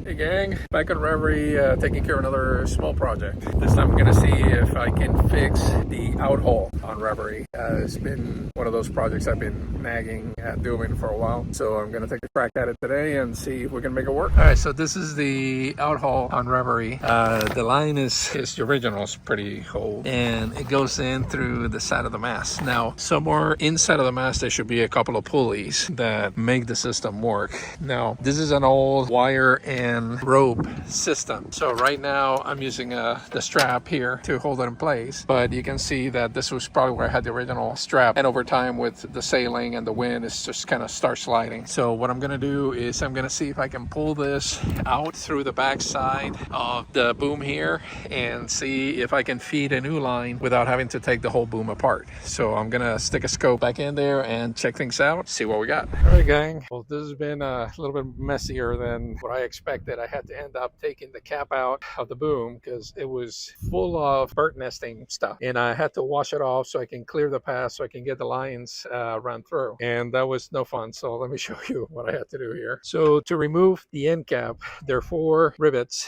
Hey gang, back on Reverie, taking care of another small project. This time I'm going to see if I can fix the outhaul on Reverie. It's been one of those projects I've been nagging at doing for a while, so I'm going to take a crack at it today and see if we can make it work. Alright, so this is the outhaul on Reverie. The line is the original, is pretty old, and it goes in through the side of the mast. Now, somewhere inside of the mast there should be a couple of pulleys that make the system work. Now, this is an old wire and rope system. So right now I'm using the strap here to hold it in place, but you can see that this was probably where I had the original strap, and over time with the sailing and the wind it's just kind of start sliding. So what I'm gonna do is I'm gonna see if I can pull this out through the back side of the boom here and see if I can feed a new line without having to take the whole boom apart. So I'm gonna stick a scope back in there and check things out, see what we got. All right gang, well this has been a little bit messier than what I expected. I had to end up taking the cap out of the boom because it was full of bird nesting stuff, and I had to wash it off so I can clear the path so I can get the lines run through, and that was no fun. So let me show you what I had to do here. So to remove the end cap, there are 4 rivets,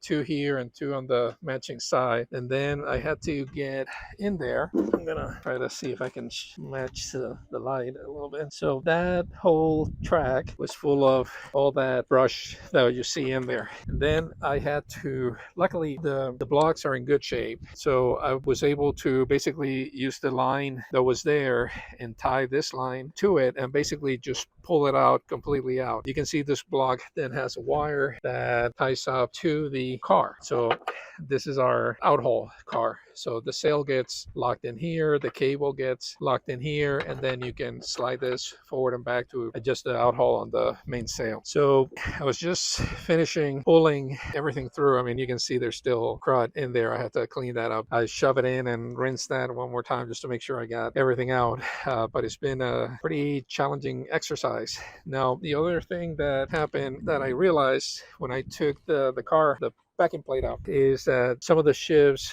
2 here and 2 on the matching side, and then I had to get in there. I'm gonna try to see if I can match the light a little bit. So that whole track was full of all that brush that you see in there, and then I had to, luckily the blocks are in good shape, so I was able to basically use the line that was there and tie this line to it and basically just pull it out completely out. You can see this block then has a wire that ties up to the car. So this is our outhaul car. So the sail gets locked in here, the cable gets locked in here, and then you can slide this forward and back to adjust the outhaul on the main sail. So I was just finishing pulling everything through. I mean, you can see there's still crud in there. I had to clean that up. I shove it in and rinse that one more time just to make sure I got everything out. But it's been a pretty challenging exercise. Now, the other thing that happened that I realized when I took the backing plate out is that some of the shivs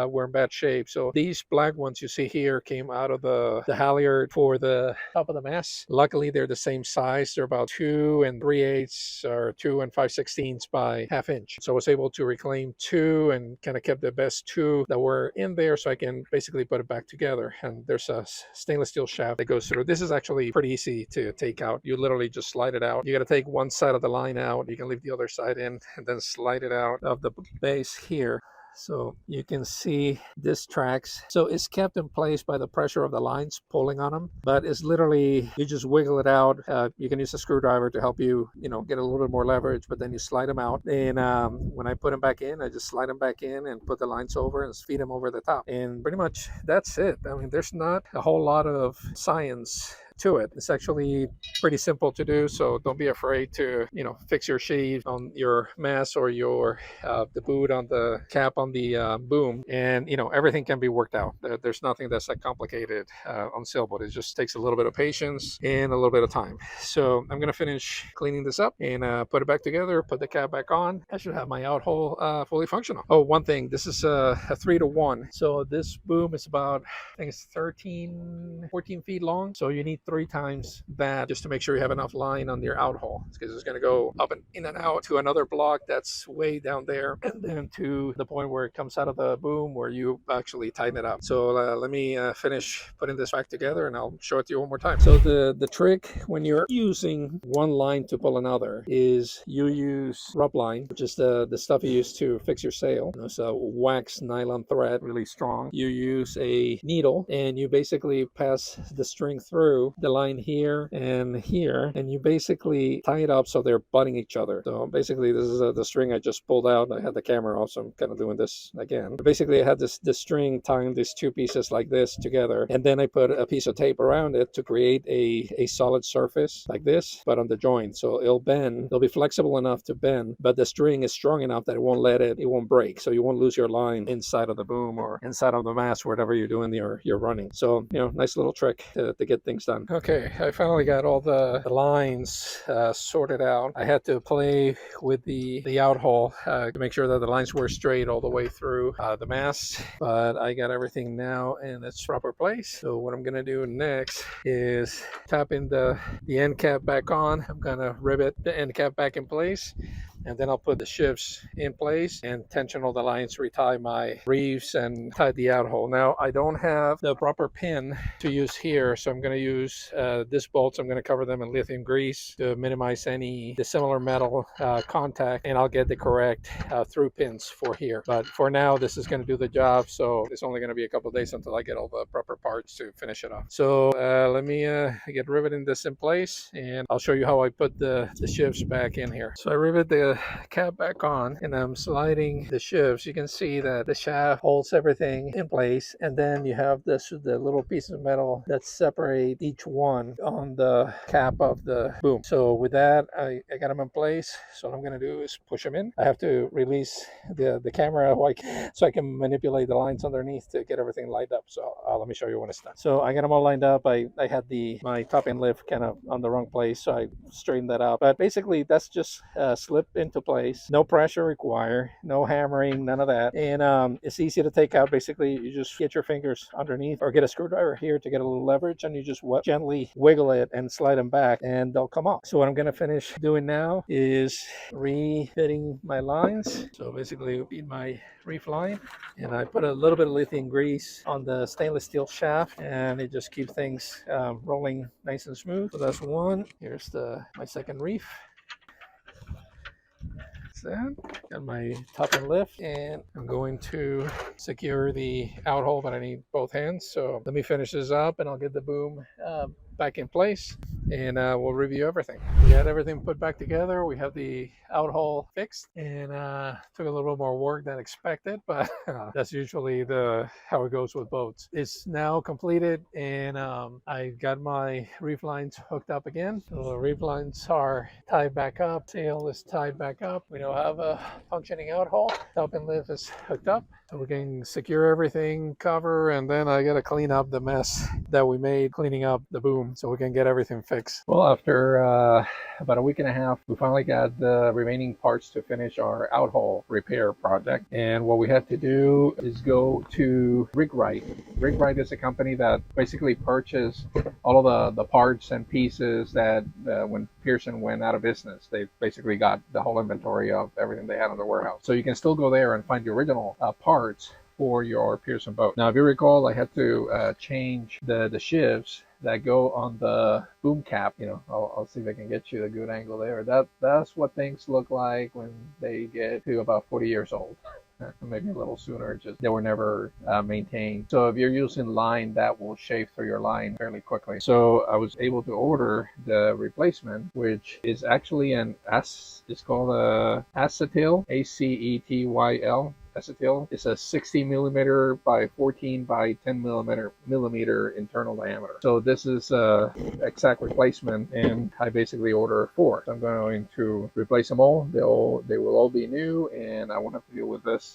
were in bad shape. So these black ones you see here came out of the halyard for the top of the mast. Luckily they're the same size. They're about 2 3/8 or 2 5/16 by 1/2 inch. So I was able to reclaim 2 and kind of kept the best 2 that were in there, so I can basically put it back together. And there's a stainless steel shaft that goes through. This is actually pretty easy to take out. You literally just slide it out. You got to take one side of the line out. You can leave the other side in and then slide it out of the base here. So you can see this tracks. So it's kept in place by the pressure of the lines pulling on them, but it's literally, you just wiggle it out. You can use a screwdriver to help you, get a little bit more leverage, but then you slide them out. And when I put them back in, I just slide them back in and put the lines over and feed them over the top. And pretty much that's it. I mean, there's not a whole lot of science to it. It's actually pretty simple to do, so don't be afraid to fix your sheave on your mast or your the boot on the cap on the boom, and everything can be worked out. There's nothing that's that complicated on sailboat. It just takes a little bit of patience and a little bit of time. So I'm gonna finish cleaning this up and put it back together, put the cap back on. I should have my outhaul fully functional. Oh, one thing, this is a 3-to-1, so this boom is about, I think it's 14 feet long, so you need 3 times that just to make sure you have enough line on your outhaul, because it's going to go up and in and out to another block that's way down there, and then to the point where it comes out of the boom where you actually tighten it up. So let me finish putting this back together and I'll show it to you one more time. So the trick when you're using one line to pull another is you use rub line, which is the stuff you use to fix your sail. It's a wax nylon thread, really strong. You use a needle and you basically pass the string through the line here, and you basically tie it up so they're butting each other. So basically this is the string I just pulled out. I had the camera off, so I'm kind of doing this again. But basically I had this string tying these 2 pieces like this together, and then I put a piece of tape around it to create a solid surface like this, but on the joint, so it'll bend. It'll be flexible enough to bend, but the string is strong enough that it won't break, so you won't lose your line inside of the boom or inside of the mast, whatever you're doing you're running. So nice little trick to get things done. Okay, I finally got all the lines sorted out. I had to play with the outhaul to make sure that the lines were straight all the way through the mast, but I got everything now in its proper place. So what I'm gonna do next is tapping the end cap back on. I'm gonna rivet the end cap back in place, and then I'll put the shifts in place and tension all the lines, retie my reefs, and tie the out hole. Now I don't have the proper pin to use here, so I'm going to use this bolts. I'm going to cover them in lithium grease to minimize any dissimilar metal contact, and I'll get the correct through pins for here. But for now, this is going to do the job, so it's only going to be a couple of days until I get all the proper parts to finish it off. So let me get riveting this in place, and I'll show you how I put the shifts back in here. So I rivet the cap back on, and I'm sliding the shifts. You can see that the shaft holds everything in place, and then you have the little piece of metal that separate each one on the cap of the boom. So with that, I got them in place. So what I'm going to do is push them in. I have to release the camera so I can manipulate the lines underneath to get everything lined up. So let me show you when it's done. So I got them all lined up. I had my top end lift kind of on the wrong place, so I straightened that out. But basically, that's just slip into place. No pressure required, no hammering, none of that. And it's easy to take out. Basically, you just get your fingers underneath or get a screwdriver here to get a little leverage, and you just gently wiggle it and slide them back, and they'll come off. So what I'm going to finish doing now is refitting my lines. So basically, feed my reef line, and I put a little bit of lithium grease on the stainless steel shaft, and it just keeps things rolling nice and smooth. So that's one. Here's my second reef. That. Got my top and lift, and I'm going to secure the out hole, but I need both hands. So let me finish this up, and I'll get the boom back in place, and we'll review everything. We got everything put back together. We have the out hole fixed, and took a little bit more work than expected, but that's usually how it goes with boats. It's now completed, and I got my reef lines hooked up again. So the reef lines are tied back up, sail is tied back up. We now have a functioning out hole. Top and lift is hooked up, so we can secure everything, cover, and then I gotta clean up the mess that we made cleaning up the boom so we can get everything fixed. Well, after about a week and a half, we finally got the remaining parts to finish our outhole repair project. And what we had to do is go to Reverie. Reverie is a company that basically purchased all of the parts and pieces that when Pearson went out of business, they basically got the whole inventory of everything they had in the warehouse. So you can still go there and find the original parts for your Pearson boat. Now, if you recall, I had to change the shifts that go on the boom cap. I'll see if I can get you a good angle there. That's what things look like when they get to about 40 years old. Maybe a little sooner, just they were never maintained. So if you're using line, that will shave through your line fairly quickly. So I was able to order the replacement, which is actually it's called a acetyl, ACETYL. Acetyl. It's a 60 millimeter by 14 by 10 millimeter internal diameter. So this is a exact replacement, and I basically order 4. So I'm going to replace them all. They will all be new, and I won't have to deal with this,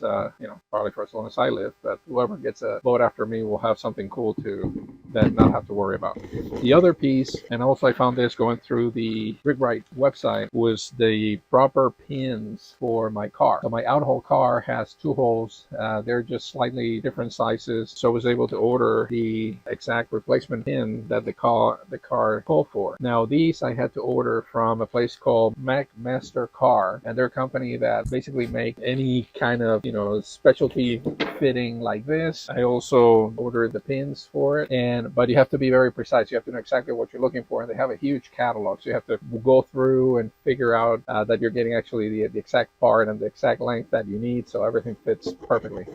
probably for as long as I live. But whoever gets a boat after me will have something cool to then not have to worry about. The other piece, and also I found this going through the Reverie website, was the proper pins for my car. So my outhole car has 2 holes. They're just slightly different sizes, so I was able to order the exact replacement pin that the car called for. Now these I had to order from a place called Master Car, and they're a company that basically make any kind of specialty fitting like this. I also ordered the pins for it, but you have to be very precise. You have to know exactly what you're looking for, and they have a huge catalog, so you have to go through and figure out that you're getting actually the exact part and the exact length that you need, so everything fits perfectly.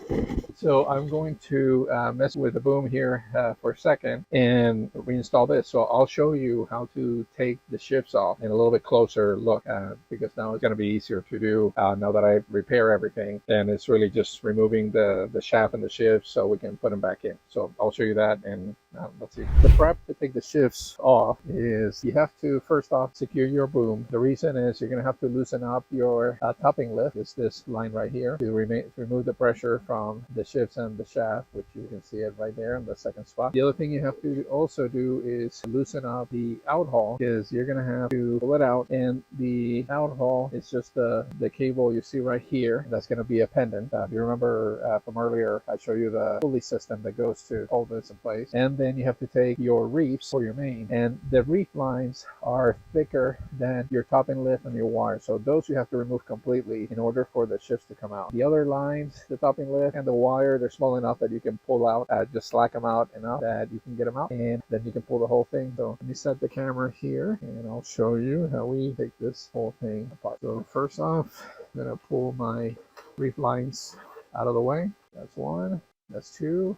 So I'm going to mess with the boom here for a second and reinstall this. So I'll show you how to take the shifts off in a little bit closer look, because now it's going to be easier to do now that I repair everything, and it's really just removing the shaft and the shifts so we can put them back in. So I'll show you that, and let's see. The prep to take the shifts off is you have to first off secure your boom. The reason is you're going to have to loosen up your topping lift. It's this line right here to remove the pressure from the shifts and the shaft, which you can see it right there in the second spot. The other thing you have to also do is loosen up the outhaul, because you're going to have to pull it out, and the outhaul is just the cable you see right here. That's going to be a pendant. If you remember from earlier, I show you the pulley system that goes to hold this in place. And then you have to take your reefs for your main, and the reef lines are thicker than your topping lift and your wire, so those you have to remove completely in order for the shifts to come out. The other lines, the topping lift and the wire, they're small enough that you can pull out, just slack them out enough that you can get them out, and then you can pull the whole thing. So let me set the camera here and I'll show you how we take this whole thing apart. So first off, I'm gonna pull my reef lines out of the way. That's one, that's two.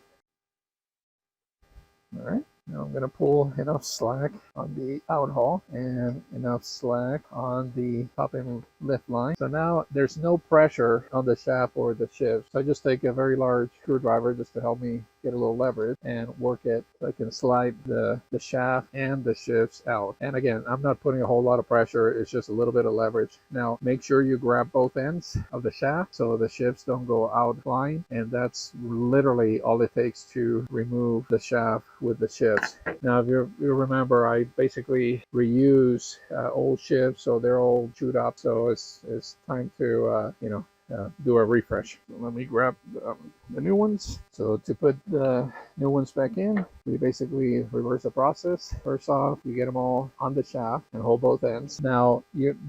All right. Now I'm going to pull enough slack on the outhaul and enough slack on the topping lift line. So now there's no pressure on the shaft or the shift. So I just take a very large screwdriver just to help me get a little leverage and work it so I can slide the shaft and the shifts out. And again, I'm not putting a whole lot of pressure. It's just a little bit of leverage. Now make sure you grab both ends of the shaft so the shifts don't go out flying. And that's literally all it takes to remove the shaft with the shift. Now, if you remember, I basically reuse old shifts, so they're all chewed up. So it's time to do a refresh. So let me grab the new ones. So to put the new ones back in, we basically reverse the process. First off, you get them all on the shaft and hold both ends. Now,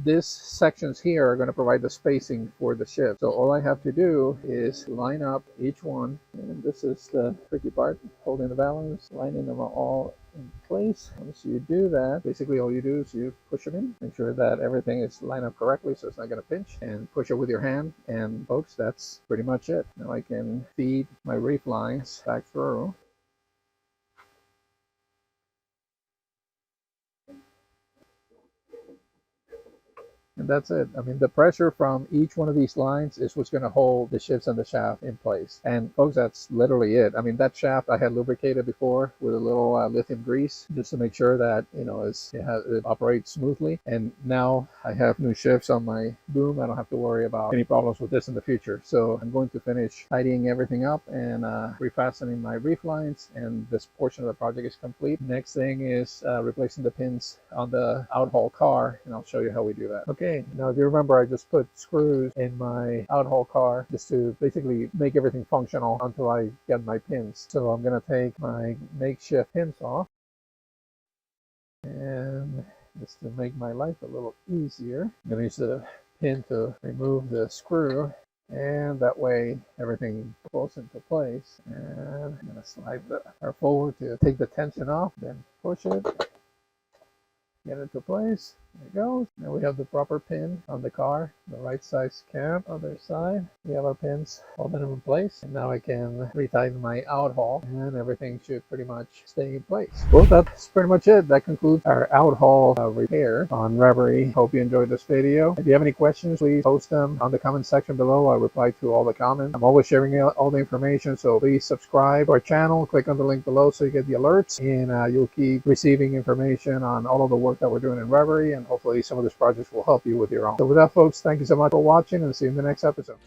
this sections here are going to provide the spacing for the shift. So all I have to do is line up each one, and this is the tricky part, holding the balance, lining them all in place. Once you do that, basically all you do is you push them in, make sure that everything is lined up correctly so it's not going to pinch, and push it with your hand. And folks, that's pretty much it. Now I can feed my reef lines back through. And that's it. I mean, the pressure from each one of these lines is what's going to hold the shifts and the shaft in place. And folks, that's literally it. I mean, that shaft I had lubricated before with a little lithium grease just to make sure that, it operates smoothly. And now I have new shifts on my boom. I don't have to worry about any problems with this in the future. So I'm going to finish tidying everything up and refastening my reef lines, and this portion of the project is complete. Next thing is replacing the pins on the outhaul car, and I'll show you how we do that. Okay. Now, if you remember, I just put screws in my outhaul car just to basically make everything functional until I get my pins. So I'm going to take my makeshift pins off, and just to make my life a little easier, I'm going to use the pin to remove the screw, and that way everything falls into place. And I'm going to slide the car forward to take the tension off, then push it, get it into place. There it goes. Now we have the proper pin on the car, the right size cam. Other side, we have our pins holding them in place. And now I can retighten my outhaul, and everything should pretty much stay in place. Well, that's pretty much it. That concludes our outhaul repair on Reverie. Hope you enjoyed this video. If you have any questions, please post them on the comment section below. I reply to all the comments. I'm always sharing all the information, so please subscribe to our channel. Click on the link below so you get the alerts, and you'll keep receiving information on all of the work that we're doing in Reverie, and hopefully some of these projects will help you with your own. So with that, folks, thank you so much for watching, and see you in the next episode.